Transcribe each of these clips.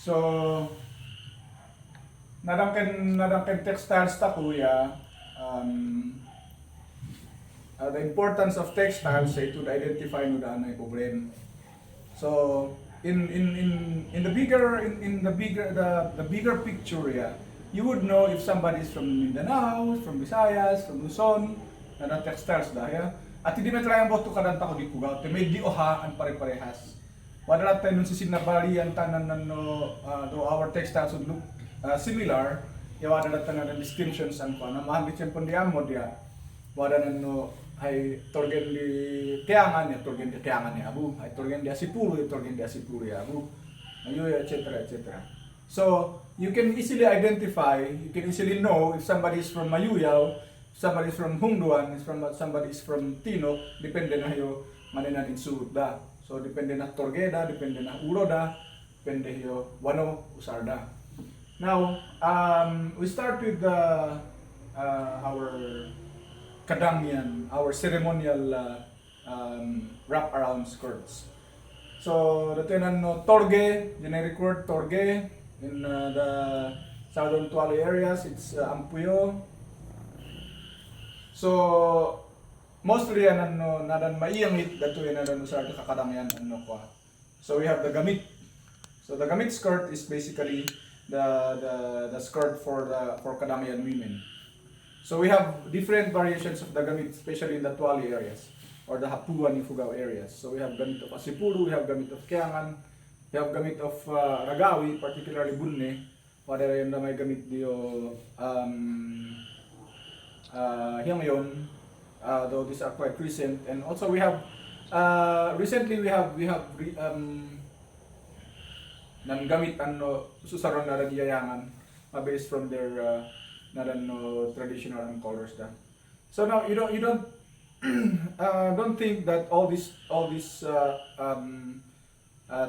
So, nadangken textiles ta kuya. Um, the importance of textiles ay to identify no da ano problem. So, in the bigger the bigger picture yeah, you would know if somebody is from Mindanao, from Visayas, from Luzon, na textiles dahil. At hindi na try ang boto kadanta ko di Ifugao, te may di oha ang pare-parehas. Wala tayo nun si sinabali ang tanan no do our textiles would look similar. Wala na tayo ng distinctions ang pa. Namahan di siyempre di amo dia. Wala na no ay torgen di tiangan ya torgen di tiangan ya abu. Ay torgen di asipuro ya torgen di asipuro ya abu. Ayo etc. etc. So you can easily identify, you can easily know if somebody is from Mayuyao, somebody is from Hungduan, somebody is from Tino, depende na yo maninan insud da. So depende na torgeda, depende na uroda, depende yo wano usarda. Now, we start with our kadamian, our ceremonial wrap around skirts. So the tenan no torge, generic word torge in the southern Tuali areas, it's ampuyo. So mostly yan ano nadan maiyangit dato yan nadan sa kakadamian ano ko. So we have the gamit. So the gamit skirt is basically the skirt for kadamian women. So we have different variations of the gamit, especially in the Tuali areas or the Hapuan Ifugao areas. So we have gamit of Asipuru, we have gamit of Kiangan, we have gamit of Ragawi, particularly Bunne. Wala rin na may gamit diyo Hiyangyon, though these are quite recent. And also we have recently we have nan gamit ano susaron na yayangan based from their traditional colors da. So now you don't don't think that all these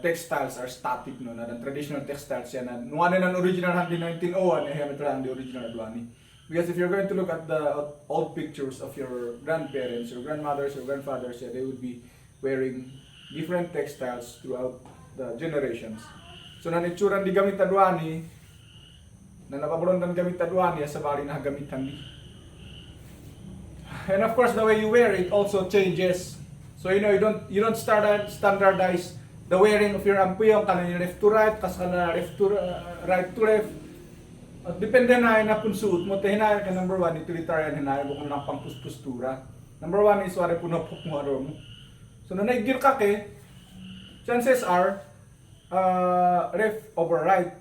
textiles are static no na traditional textiles yan na nuwan na original handi 1901 eh hamet lang the original adwani. Because if you're going to look at the old pictures of your grandparents, your grandmothers, your grandfathers, yeah, they would be wearing different textiles throughout the generations. So nanitsuran di gamit adwani na napaburon ng gamit adwani sa bali na gamitan di. And of course the way you wear it also changes. So you don't standardize the wearing of your ampuyong kanang left to right, kas kana left to right to left. At depende na na kung suot mo hinay ka number 1 utilitarian hinay mo kung nang pangpustura. Number 1 is wala puno pok mo aro mo. So na naigir ka ke chances are left over right.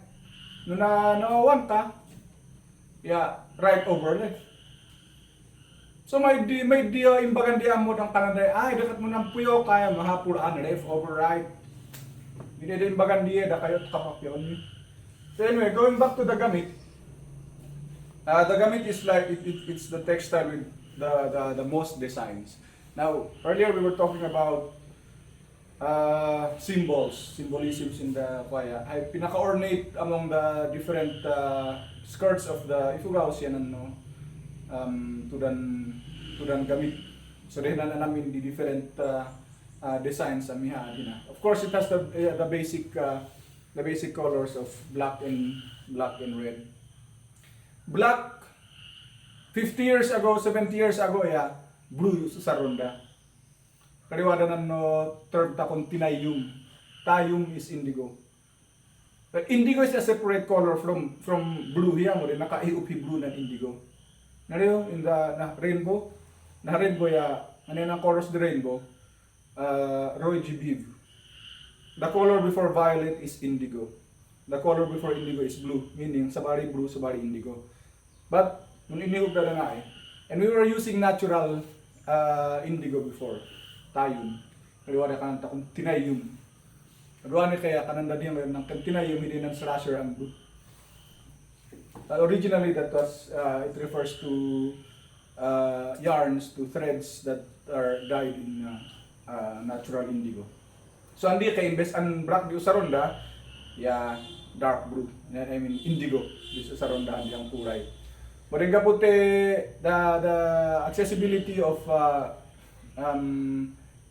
No na nawawan ka, yeah, right over left. So may di imbagan di amo ng kananday, ay dakat mo ng puyo kaya mahapulaan left over right. Hindi din imbagan di da kayo kapapyon. So anyway, going back to the gamit. The gamit is like it's the textile with the most designs. Now earlier we were talking about symbolisms in the kwaya. Ay pinaka-ornate among the different skirts of the Ifugaos yan ano tudan gamit. So din na namin the different designs sa miha na. Of course it has the basic colors of black and red. Black 50 years ago, 70 years ago yeah, blue sa ronda. Kaliwada na no term ta kung tinayum. Tayum is indigo. But indigo is a separate color from blue here mo rin naka-iupi blue ng indigo. Nariyo in the rainbow. Na rainbow ya ano yung colors the rainbow? Roy G. Biv. The color before violet is indigo. The color before indigo is blue, meaning sabari blue, sabari indigo. But nung inihog na nga eh. And we were using natural indigo before. Tayum. Kaliwala ka nang takong tinayum. Kaliwala kaya kananda diyan mayroon ng tinayum, hindi ng slasher ang blue. Originally that was, it refers to yarns, to threads that are dyed in natural indigo. So hindi kay imbes ang black di sa ronda, yeah, dark blue. I mean indigo di sa ronda hindi ang kulay. Moringa puti the accessibility of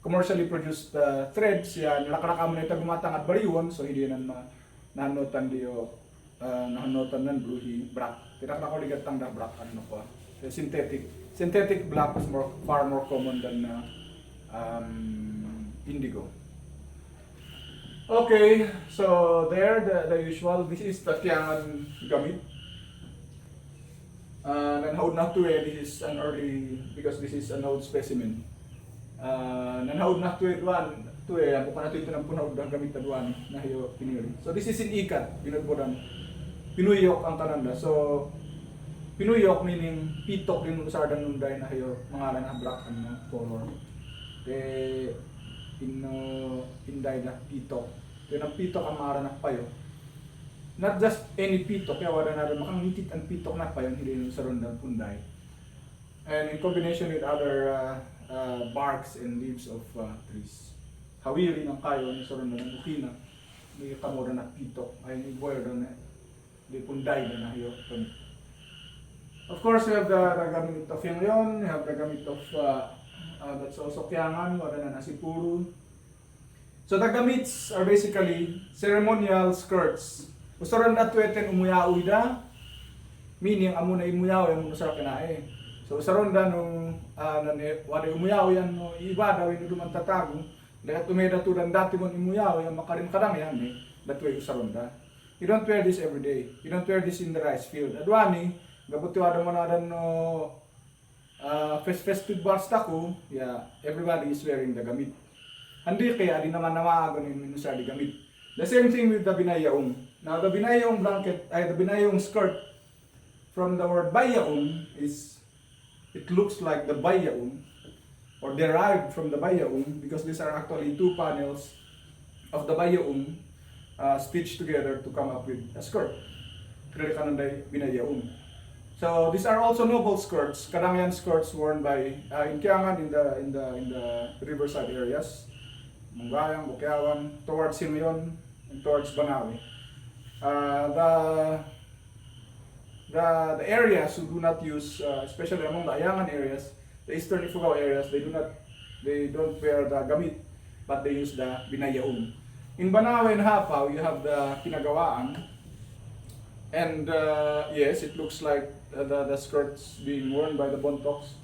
commercially produced threads yan lakaraka mo na ito gumatang at bariwan so hindi na nahanotan diyo nahanotan nan bluhi black. Tinak na ko ligat tang da black ano ko. Synthetic black is far more common than indigo. Okay, so there the usual. This is Tatyangan gamit. Nanhaod na to this is an early, because this is an old specimen. Nanhaod na to duan to ako pa nato ito ng punhaod ng gamit na duan na hiyo pinili. So this is in ikat, binudbodan. Pinuyok ang tananda. So pinuyok meaning pitok din sa sardan nunday na hiyo mga na black and color. Inday na pitok. Kaya ng pitok ang mga na payo. Not just any pitok, kaya wala na rin makangitit ang pitok na payo, hindi rin sa rondang punday. And in combination with other barks and leaves of trees. Hawiri ng kayo ni sa rondang ng bukina. May kamura na pitok, ay may boyer doon na. Hindi punday na nahiyo. Of course, we have the gamit of Yangyon, we have the gamit of that's also Kyangan, wala na Nasipuru. So the gamits are basically ceremonial skirts. Usaron na tuweten umuyaoy da, meaning amo na imuyaoy ang usara kinae. So usaron da nung wala umuyaoy yan no iba daw ino duman tatago, lahat tumeda to dan dati mo imuyaoy ang makarim kadang yan datway usaron da. You don't wear this every day. You don't wear this in the rice field. Adwani, gabuti wala mo na dan no festive basta ko, yeah, everybody is wearing the gamit. Hindi kaya di naman namaagon yung sa di gamit. The same thing with the binayaong. Now the binayaong blanket, the binayaong skirt from the word bayaong is, it looks like the bayaong or derived from the bayaong because these are actually two panels of the bayaong stitched together to come up with a skirt. Kaya kananday binayaong. So these are also noble skirts. Karamihan skirts worn by in Kyangan in the riverside areas, Mungayang, Bukyawan, towards Simeon and towards Banawi. The areas who do not use, especially among the Ayangan areas, the eastern Ifugao areas, they don't wear the gamit, but they use the binayaong. In Banawi and Hapaw, you have the pinagawaan, and yes, it looks like the skirts being worn by the Bontoks.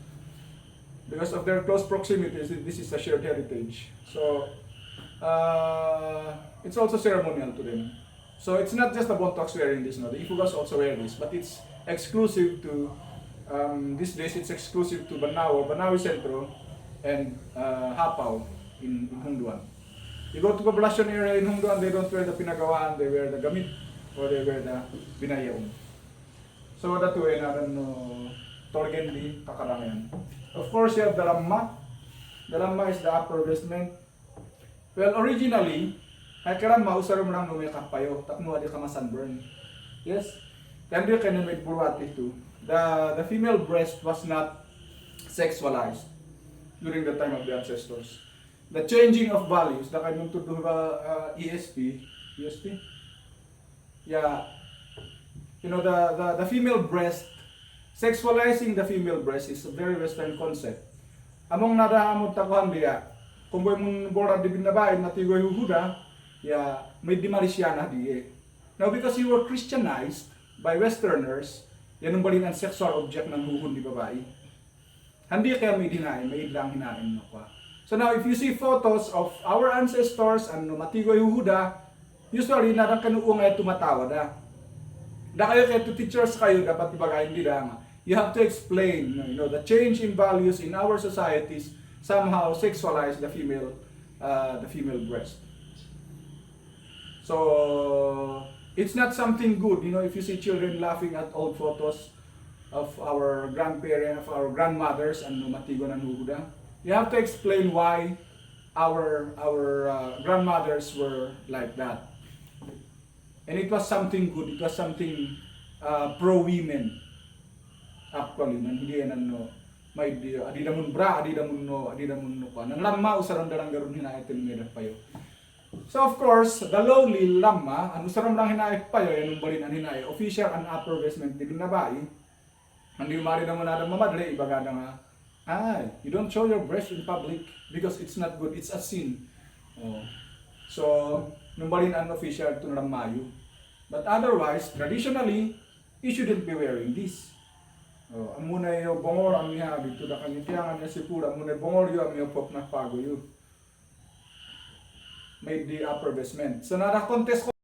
Because of their close proximity, this is a shared heritage. So it's also ceremonial to them. So it's not just the Bontoks wearing this, no. The Ifugaos also wear this, but it's exclusive to these days. It's exclusive to Banawi Centro, and Hapaw in Hungduan. You go to Poblacion area in Hungduan, they don't wear the pinagawaan, they wear the gamit or they wear the binayaong. So that way, Torgendi, Kakarangan. Of course, you have the Ramma. The Ramma is the upper vestment. Well, originally, ay karamma usarom lang no may kapayo, takmo adi ka sunburn. Yes. Kandi ka na may burwati too. The female breast was not sexualized during the time of the ancestors. The changing of values, the kanong to do ESP. Yeah. You know, the female breast, sexualizing the female breast is a very Western concept. Among nadahamon takuhan diya, kung boy mong bora di binabain, matigoy huhuda, yeah, may dimalisya diye. Now, because you were Christianized by Westerners, yan ang balin ang sexual object ng huhun di babae. Hindi kaya may dinain, may idlang hinain mo pa. So now, if you see photos of our ancestors, matigoy huhuda, usually nadang kanuong ay tumatawa da. Da kayo to teachers kayo dapat ibagayin nila. You have to explain, the change in values in our societies somehow sexualize the female breast. So it's not something good, if you see children laughing at old photos of our grandparents, of our grandmothers, and matigo ng huhuda. You have to explain why our grandmothers were like that. And it was something good, it was something pro-women. Actually, hindi yan may adidamun bra, adidamun no pa. Nang lamma, usaron dalang garon hinaitin meron payo. So of course, the lowly lamma, ang usaron lang hinait payo, yan ang balin ang hinay, official and upper vestment din nabai. Hindi umari naman na mamadali, ibagada nga, you don't show your breast in public because it's not good, it's a sin. Oh. So, numbalin unofficial to Mayo. But otherwise, traditionally, you shouldn't be wearing this. Oh, amuna yo bongol ang niya dito da kanitiangan niya si pura amuna bongol yo ang pop na pago yo. Made the upper basement. So nara contest ko